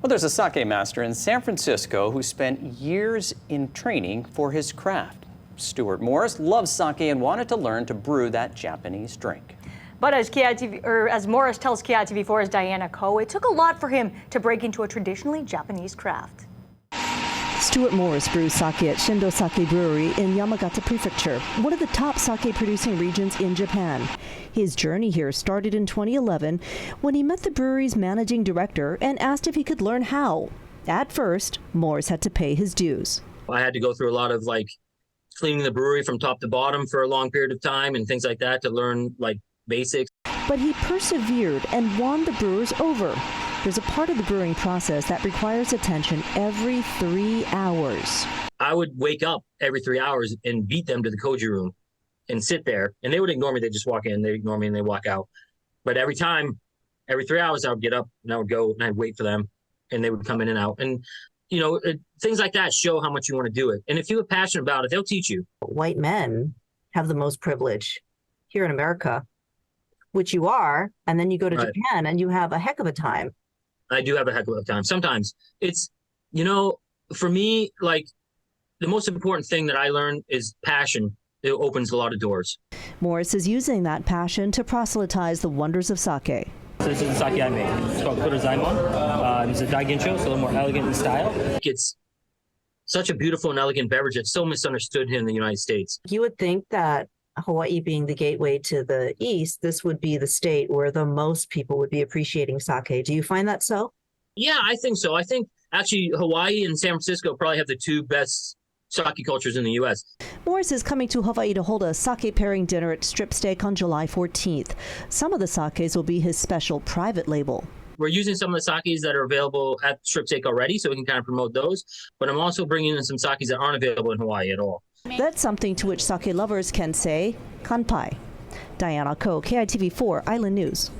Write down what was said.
Well, there's a sake master in San Francisco who spent years in training for his craft. Stuart Morris loves sake and wanted to learn to brew that Japanese drink. But as Morris tells KITV4's Diane, it took a lot for him to break into a traditionally Japanese craft. Stuart Morris brews sake at Shindo Sake Brewery in Yamagata Prefecture, one of the top sake producing regions in Japan. His journey here started in 2011 when he met the brewery's managing director and asked if he could learn how. At first, Morris had to pay his dues. I had to go through a lot of cleaning the brewery from top to bottom for a long period of time and things like that to learn basics. But he persevered and won the brewers over. There's a part of the brewing process that requires attention every 3 hours. I would wake up every 3 hours and beat them to the koji room and sit there, and they would ignore me. They'd just walk in, they'd ignore me, and they'd walk out. But every 3 hours, I would get up and I would go and I'd wait for them, and they would come in and out. And, things like that show how much you want to do it. And if you're passionate about it, they'll teach you. White men have the most privilege here in America, which you are, and then you go to Japan and you have a heck of a time. I do have a heck of a time. Sometimes it's, for me, the most important thing that I learned is passion. It opens a lot of doors. Morris is using that passion to proselytize the wonders of sake. So this is the sake I made. It's called Kurozaimon. It's a daigincho, so a little more elegant in style. It's such a beautiful and elegant beverage. It's so misunderstood here in the United States. You would think that Hawaii being the gateway to the East, this would be the state where the most people would be appreciating sake. Do you find that so? Yeah, I think so. I think actually Hawaii and San Francisco probably have the two best sake cultures in the U.S. Morris is coming to Hawaii to hold a sake pairing dinner at Strip Steak on July 14th. Some of the sakes will be his special private label. We're using some of the sakes that are available at Strip Steak already, so we can kind of promote those. But I'm also bringing in some sakes that aren't available in Hawaii at all. That's something to which sake lovers can say kanpai. Diane, KITV4 Island News.